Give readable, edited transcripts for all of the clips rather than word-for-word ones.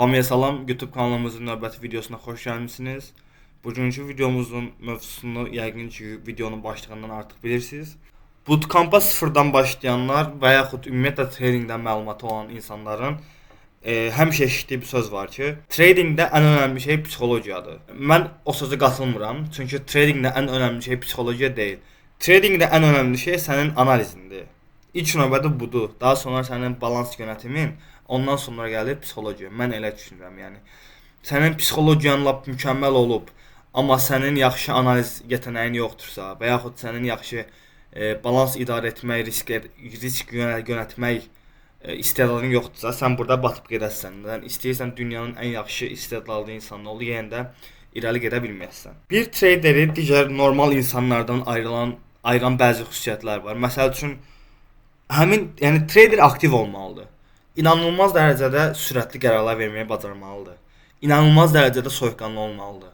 Hamıya salam, YouTube kanalımızın növbəti videosuna xoş gəlmisiniz. Bugünkü videomuzun mövzusunu yəqin ki videonun başlığından artıq bilirsiniz. Bootcamp'a sıfırdan başlayanlar və yaxud ümumiyyətlə tradingdən məlumatı olan insanların həmişə eşitdiyi bir söz var ki, tradingdə ən önəmli şey psixologiyadır. Mən o sözə qatılmıram, çünki tradingdə ən önəmli şey psixologiya deyil. Tradingdə ən önəmli şey sənin analizindir. İlk növbədə budur. Daha sonra sənin balans yönətimin, ondan sonra gəlir psixologiya. Mən elə düşünürəm, yəni. Sənin psixologiyan lap mükəmməl olub, amma sənin yaxşı analiz yetəneyin yoxdursa və yaxud sənin yaxşı balans idarə etmək, risk yönətmək istedadın yoxdursa, sən burada batıb gedəsən. İstəyirsən dünyanın ən yaxşı istedadlı insanı ol, yenə də irəli gedə bilməzsən. Bir traderi digər normal insanlardan ayıran bəzi xüsusiyyətlər var. Məsəl üçün yəni trader aktiv olmalıdır. İnanılmaz dərəcədə sürətli qərarlar verməyi bacarmalıdır. İnanılmaz dərəcədə soyuqqanlı olmalıdır.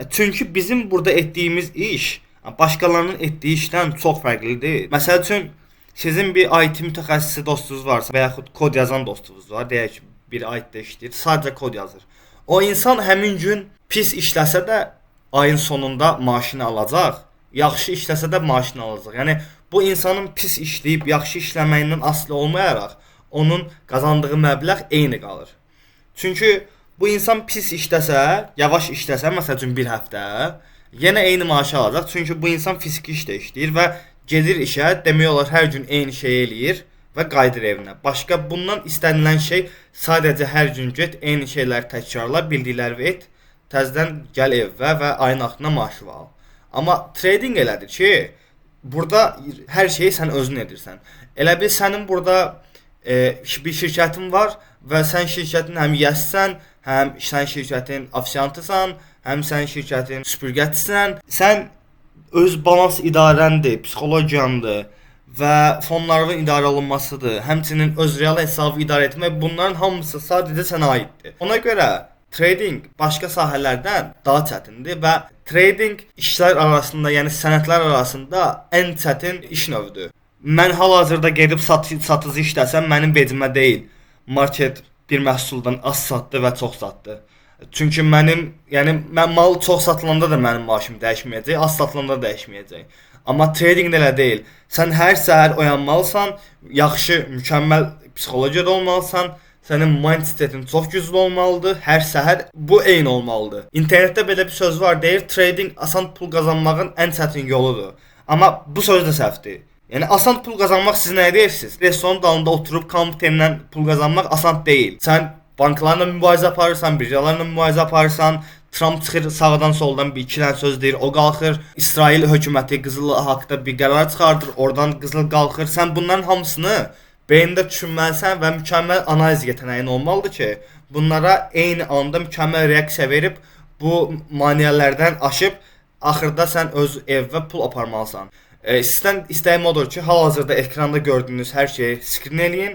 Çünki bizim burada etdiyimiz iş başqalarının etdiyi işdən çox fərqlidir. Məsəl üçün sizin bir IT mütəxəssisi dostunuz varsa və yaxud kod yazan dostunuz var, deyək ki, bir IT-də işləyir, sadəcə kod yazır. O insan həmin gün pis işləsə də ayın sonunda maaşını alacaq, yaxşı işləsə də maaşını alacaq. Yəni bu insanın pis işləyib yaxşı işləməyindən asılı olmayaraq onun qazandığı məbləğ eyni qalır. Çünki bu insan pis işləsə, yavaş işləsə, məsəl üçün bir həftə, yenə eyni maaşı alacaq. Çünki bu insan fiziki işdə işləyir və gedir işə, demək olar hər gün eyni şey eləyir və qayıdır evinə. Başqa bundan istənilən şey sadəcə hər gün get, eyni şeyləri təkrarla, bildikləri et, təzədən gəl evə və ayın axırına maaşı al. Amma trading elədir ki, burada hər şeyi sən özün edirsən. Elə bil sənin burada bir şirkətin var və sən şirkətin həm yəssən, həm sən şirkətin ofisiantısan, həm sən şirkətin süpürgəçisən. Sən öz balans idarəndir, psixologiyandır və fonların idarə olunmasıdır. Həmçinin öz real hesabı idarə etmək, bunların hamısı sadəcə sənə aiddir. Ona görə trading başqa sahələrdən daha çətindir və trading işlər arasında, yəni sənədlər arasında ən çətin iş növüdür. Mən hal-hazırda gedib satıcı işləsəm, mənim vecimə deyil, market bir məhsuldan az satdı və çox satdı. Çünki mən mal çox satılanda da mənim maaşım dəyişməyəcək, az satılanda da dəyişməyəcək. Amma trading elə deyil. Sən hər səhər oyanmalısan, yaxşı, mükəmməl psixologiyada olmalısan, sənin mindsetin çox güclü olmalıdır, hər səhər bu eyni olmalıdır. İnternetdə belə bir söz var, deyir, trading asan pul qazanmağın ən çətin yoludur. Amma bu söz də səhvdir. Yəni asan pul qazanmaq siz nə deyirsiniz? Restoranın dalında oturub kompüterlə pul qazanmaq asan deyil. Sən banklarla mübarizə aparırsan, birjalarla mübarizə aparırsan, Trump çıxır sağdan soldan bir iki dənə söz deyir, o qalxır, İsrail hökuməti qızıl haqqında bir qərar çıxardır, oradan qızıl qalxır. Sən bunların hamısını beynində düşünməlisən və mükəmməl analiz yetəneyin olmalıdır ki, bunlara eyni anda mükəmməl reaksiya verib bu maneələrdən aşıb axırda sən öz evə pul aparmalısan. Sizdən istəyim odur ki, hal-hazırda ekranda gördüyünüz hər şeyi skrin eləyin,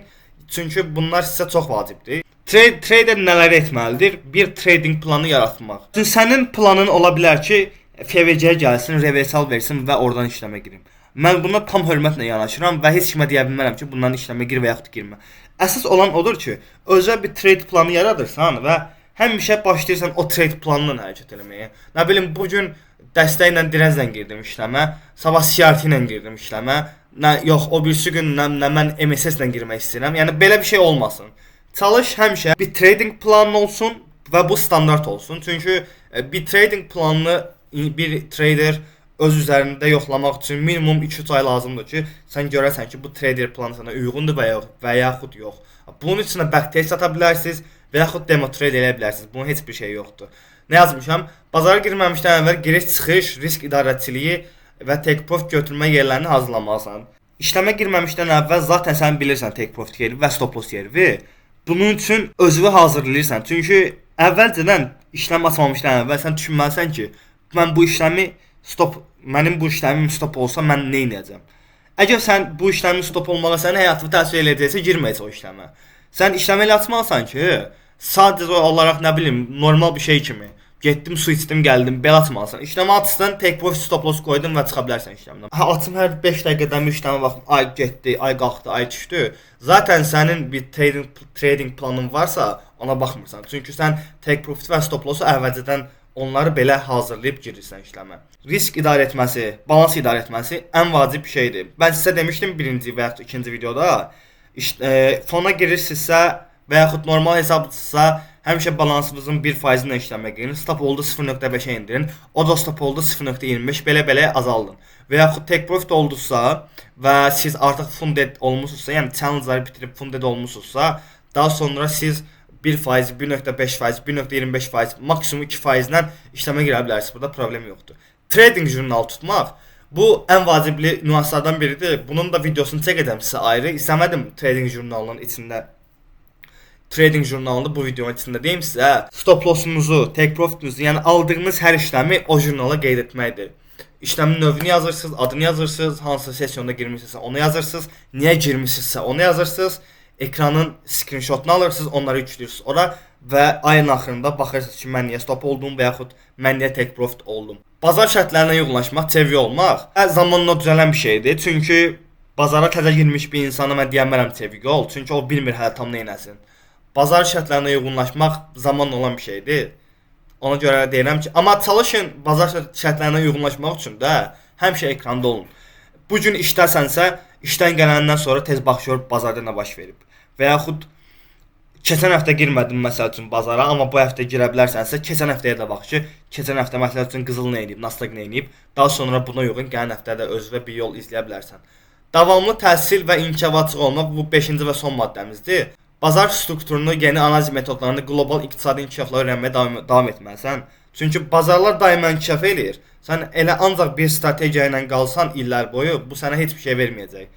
çünki bunlar sizə çox vacibdir. Trader nələr etməlidir? Bir trading planı yaratmaq. Çünki sənin planın ola bilər ki, FVC-yə gəlsin, reversal versin və oradan işləmə girim. Mən buna tam hörmətlə yanaşıram və heç kimə deyə bilmərəm ki, bundan işləmə gir və yaxud girmə. Əsas olan odur ki, özə bir trade planı yaradırsan və həmişə başlayırsan o trade planla hərəkət etməyə. Nə bilim, bugün dəstəklə dirəzlə girdim işləmə, sabah CRT ilə girdim işləmə, yox, o birisi gün mən MSS-lə girmək istəyirəm. Yəni belə bir şey olmasın. Çalış həmişə bir trading planın olsun və bu standart olsun. Çünki bir trading planını bir trader öz üzərində yoxlamaq üçün minimum 2-3 ay lazımdır ki, sən görəsən ki, bu trader planı sənə uyğundur və yaxud yox. Bunun içində backtest ata bilərsiniz və yaxud demo trade edə bilərsiniz. Bunun heç bir şey yoxdur. Nə yazmışam? Bazara girməmişdən əvvəl giriş-çıxış, risk idarəçiliyi və take profit götürmə yerlərini hazırlamalısan. İşləmə girməmişdən əvvəl zaten sən bilirsən take profit yeri və stop loss yeri. Bunun üçün özünü hazırlayırsan. Çünki əvvəlcədən işləm açmamışdan əvvəl sən düşünməlisən ki, mənim bu işləmim stop olsa mən nə edəcəm? Əgər sən bu işləmin stop olmağa sənin həyatını təsir edəcəksə, girməyəcək o işləmə. Sən işləmə elə açmalısan ki, sadəcə olaraq nə bilim, normal bir şey kimi Getdim, su içdim, gəldim, bel atmalısan. İşləmə açsan, take profit stop loss qoydun və çıxa bilərsən işləmdən. Açım hər 5 dəqiqədən bir işləmə baxım, ay getdi, ay qalxdı, ay düşdü. Zaten sənin bir trading planın varsa, ona baxmırsan. Çünki sən take profit və stop lossu əvvəlcədən onları belə hazırlayıb girirsən işləmə. Risk idarə etməsi, balans idarə etməsi ən vacib şeydir. Mən sizə demişdim birinci və ya ikinci videoda, fona girirsinizsə və yaxud normal hesabdırsa, həmişə balansınızın 1%-lə işləmək girin. Stop oldu 0.5-ə indirin. O da stop oldu 0.25, belə azaldın. Və yaxud take profit oldusa və siz artıq funded olmusunuzsa, yəni challenge-ları bitirib funded olmusunuzsa, daha sonra siz 1%, 1.5%, 1.25%, maksimum 2%-lə işləmə girə bilərsiniz. Burada problem yoxdur. Trading jurnalı tutmaq bu ən vacibli nüanslardan biridir. Bunun da videosunu çəkəcəm sizə ayrı. İstəmədim trading jurnalının içində trading jurnalında bu videonun içində deyim sizə, stop lossunuzu, take profitunuzu, yəni aldığınız hər işləmi o jurnala qeyd etməkdir. İşləmin növünü yazırsınız, adını yazırsınız, hansı sessionda girmişsinizsə onu yazırsınız, niyə girmişsinizsə onu yazırsınız, ekranın screenshotunu alırsınız, onları yüklüyorsunuz ora və ayın axırında baxırsınız ki, mən niyə stop oldum və yaxud mən niyə take profit oldum. Bazar şərtlərinə uyğunlaşmaq, TV olmaq hər zamanla düzələn bir şeydir. Çünki bazara təzə girmiş bir insana mən deyəmərəm TV ol, çünki o bilmir hələ tam nə etsin. Bazar şərtlərinə uyğunlaşmaq zamanla olan bir şeydir. Ona görə deyirəm ki, amma çalışın bazar şərtlərinə uyğunlaşmaq üçün də həmişə ekranda olun. Bu gün işdəsənsə, işdən gələndən sonra tez bax gör bazarda nə baş verib. Və yaxud keçən həftə girmədim məsəl üçün bazara, amma bu həftə girə bilərsənsə, keçən həftəyə də bax ki, keçən həftə məsəl üçün qızıl nə edib, Nasdaq nə edib, daha sonra buna uyğun gələn həftədə özünə bir yol izləyə bilərsən. Davamlı təhsil və inkişafa açıq olmaq bu 5-ci və son maddəmizdir. Bazar strukturunu, yeni analiz metodlarını, qlobal iqtisadi inkişafla öyrənməyə davam etməlisən. Çünki bazarlar daima inkişaf eləyir. Sən elə ancaq bir strategiya ilə qalsan illər boyu, bu sənə heç bir şey verməyəcək.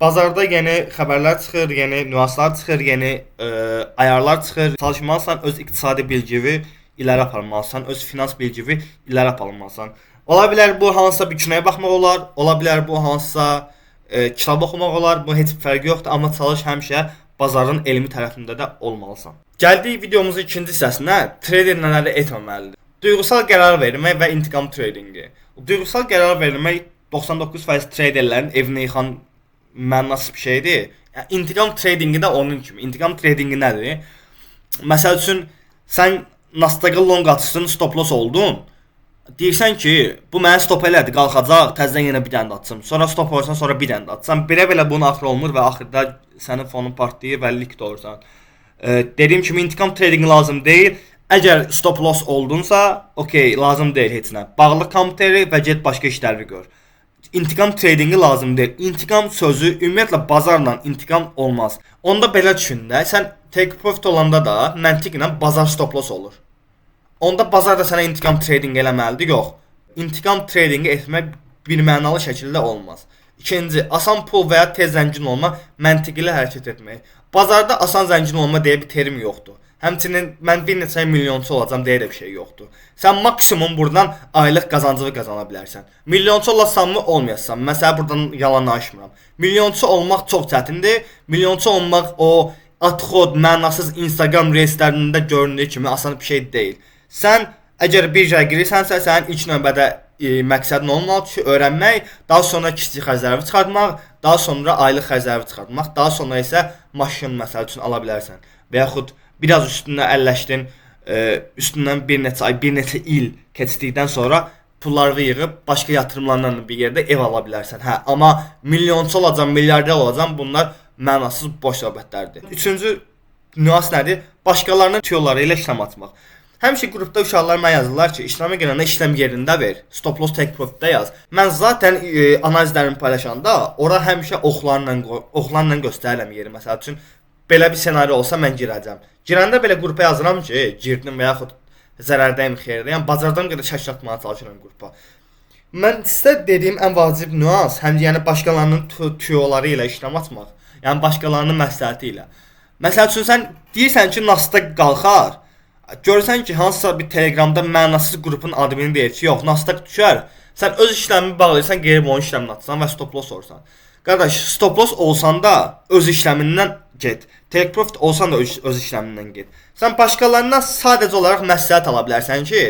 Bazarda yeni xəbərlər çıxır, yeni nüanslar çıxır, yeni ayarlar çıxır. Çalışmalısan öz iqtisadi bilgini iləri aparmalısan, öz finans bilgini iləri aparmalısan. Ola bilər bu hansısa bir kinoya baxmaq olar, ola bilər bu hansısa kitab oxumaq olar, bu heç bir fərqi yoxdur, amma çalış həmişə bazarın elmi tərəfində də olmalısan. Gəldik videomuzun ikinci hissəsinə, trader nələri etməməlidir. Duyğusal qərar vermək və intiqam tradingi. Duyğusal qərar vermək 99% traderlərin evini yıxan mənasız bir şeydir. Yəni, intiqam tradingi də onun kimi. İntiqam tradingi nədir? Məsəl üçün, sən Nasdaqı long açsın, stop loss oldun. Deyirsən ki, bu mənə stop elədi, qalxacaq, təzədən yenə bir dənə də açsam. Sonra stop olursan, sonra bir dənə də açsam. Belə bunun axırı olmur və axırda sənin fonun partlayır və liqd olursan. Dediyim kimi intiqam tradingi lazım deyil. Əgər stop loss oldunsa, okey, lazım deyil heç nə. Bağlı kompüteri və get başqa işləri gör. İntiqam tradingi lazım deyil. İntiqam sözü ümumiyyətlə bazarla intiqam olmaz. Onda belə düşün də, sən take profit olanda da məntiqlə bazar stop loss olur. Onda bazar da sənə intiqam trading eləməlidir, yox. İntiqam tradingi etmək birmənalı şəkildə olmaz. İkinci, asan pul və ya tez zəngin olma, məntiqli hərəkət etmək. Bazarda asan zəngin olma deyə bir terim yoxdur. Həmçinin mən bir neçə milyonçu olacam deyə də bir şey yoxdur. Sən maksimum buradan aylıq qazancını qazana bilərsən. Milyonçu olasanmı, olmayasan. Məsələn, buradan yalan danışmıram. Milyonçu olmaq çox çətindir. Milyonçu olmaq o atxod, mənasız Instagram reelslərində göründüyü kimi asan bir şey deyil. Sən əgər birjaya girirsənsə, sənin ilk növbədə məqsədin olmalıdır ki, öyrənmək, daha sonra kiçik xərcləri çıxartmaq, daha sonra aylıq xərcləri çıxartmaq, daha sonra isə maşın məsəl üçün ala bilərsən. Və yaxud biraz üstündən əlləşdin, üstündən bir neçə ay, bir neçə il keçdikdən sonra pulları yığıb başqa yatırımlarla bir yerdə ev ala bilərsən. Hə, amma milyonçu olacam, milyarder olacam, bunlar mənasız boş söhbətlərdir. Üçüncü nüans nədir? Başqalarının tüyoları ilə işləm atmaq. Həmişə qrupda uşaqlar mənə yazırlar ki, işləmə gələndə işləm yerində ver, stop loss take profitdə yaz. Mən zaten analizlərimi paylaşanda ora həmişə oxlarla göstərirəm yeri. Məsəl üçün, belə bir senaryo olsa mən girəcəm. Girəndə belə qrupa yazıram ki, girdim və yaxud zərərdəyim, xeyrdəyim, bazardan qədər şaşırtmağa çalışıram qrupa. Mən sizə dediyim ən vacib nüans, yəni başqalarının tüyoları ilə işləm atmaq, yəni başqalarının məsləhəti ilə. Məsəl üçün, sən deyirsən ki, Nasdaq qalxar, görürsən ki, hansısa bir Telegramda mənasız qrupun admini deyir ki, yox, Nasdaq düşər, sən öz işləmini bağlayırsan, geri onun işləmini atsan və stop loss olursan. Qardaş, stop loss olsan da öz işləmindən get. Take profit olsan da öz işləmindən get. Sən başqalarından sadəcə olaraq məsləhət ala bilərsən ki,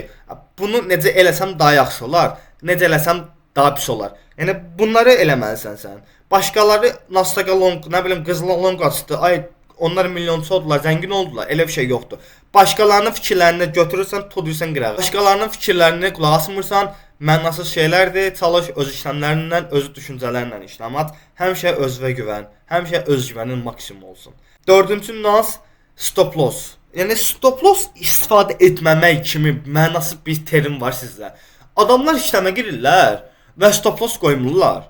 bunu necə eləsəm daha yaxşı olar, necə eləsəm daha pis olar. Yəni bunları eləməlisən sən. Başqaları Nasdaq long, nə bilim qızıl long açdı. Ay onlar milyonçu oldular, zəngin oldular. Elə bir şey yoxdur. Başqalarının fikirlərini götürürsən, tudursan qırağa. Başqalarının fikirlərini qulaq asmırsan, mənasız şeylərdir. Çalış öz işləmlərindən, öz düşüncələrinlə işləm at. Həmişə özünə güvən. Həmişə öz güvənin maksimum olsun. Dördüncü nüans stop loss. Yəni stop loss istifadə etməmək kimi mənasız bir terim var sizdə. Adamlar işləmə girirlər və stop loss qoymurlar.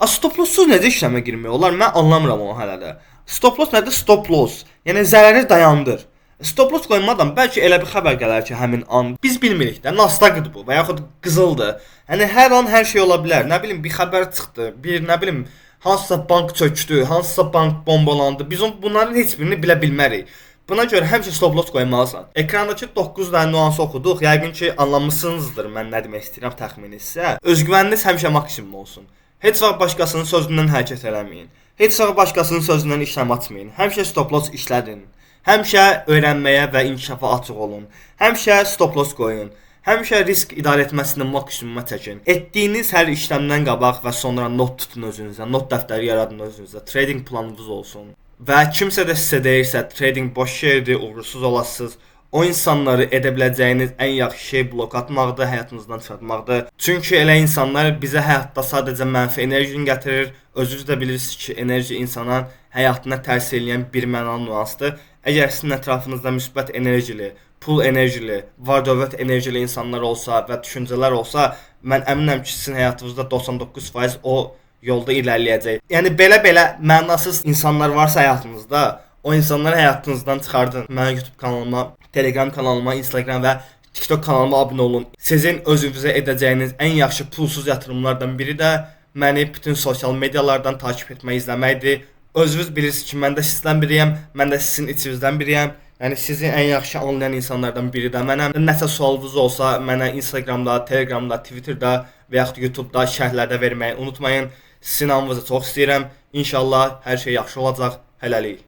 Stop lossuz necə işləmə girmək olar? Mən anlamıram onu hələ də. Stop loss nədir? Stop loss. Yəni zərəri dayandır. Stop loss qoymadan bəlkə elə bir xəbər gələr ki, həmin an biz bilmirik də, Nasdaqdır bu və yaxud qızıldır. Yəni hər an hər şey ola bilər. Nə bilim bir xəbər çıxdı, bir nə bilim hansısa bank çökdü, hansısa bank bombalandı. Biz bunların heç birini bilə bilmərik. Buna görə həmişə stop loss qoymalısan. Ekrandakı 9 dənə nüansı oxuduq. Yəqin ki, anlamısınızdır mən nə demək istəyirəm təxmini sizə. Özgüvəniniz həmişə maksimum olsun. Heç vaxt başqasının sözündən hərəkət eləməyin. Heç vaxt başqasının sözündən işləm atmayın. Həmişə stop loss işlədin. Həmişə öyrənməyə və inkişafa açıq olun. Həmişə stop loss qoyun. Həmişə risk idarə etməsini maksimuma çəkin. Etdiyiniz hər işləmdən qabaq və sonra not tutun özünüzə. Not dəftəri yaradın özünüzə. Trading planınız olsun. Və kimsə də sizə deyirsə trading boş şeydir, uğursuz olasınız. O insanları edə biləcəyiniz ən yaxşı şey blok atmaqdır, həyatınızdan çıxartmaqdır. Çünki elə insanlar bizə həyatda sadəcə mənfi enerjini gətirir. Özünüz də bilirsiniz ki, enerji insanın həyatına təsir edən bir mənalı nüansdır. Əgər sizin ətrafınızda müsbət enerjili, pul enerjili, var-dövlət enerjili insanlar olsa və düşüncələr olsa, mən əminəm ki, sizin həyatınızda 99% o yolda irəliləyəcək. Yəni belə mənasız insanlar varsa həyatınızda, o insanları həyatınızdan çıxardın. Mənim YouTube kanalıma, Telegram kanalıma, Instagram və TikTok kanalıma abunə olun. Sizin özünüzə edəcəyiniz ən yaxşı pulsuz yatırımlardan biri də məni bütün sosial medialardan takip etmək, izləməkdir. Özünüz bilirsiniz ki, mən də sizdən biriyəm, mən də sizin içinizdən biriyəm. Yəni sizi ən yaxşı anlayan insanlardan biri də mənəm. Nəsə sualınız olsa, mənə Instagramda, Telegramda, Twitterda və yaxud YouTube'da şərhlərdə verməyi unutmayın. Sizin hamınızı çox istəyirəm. İnşallah hər şey yaxşı olacaq. Hələlik.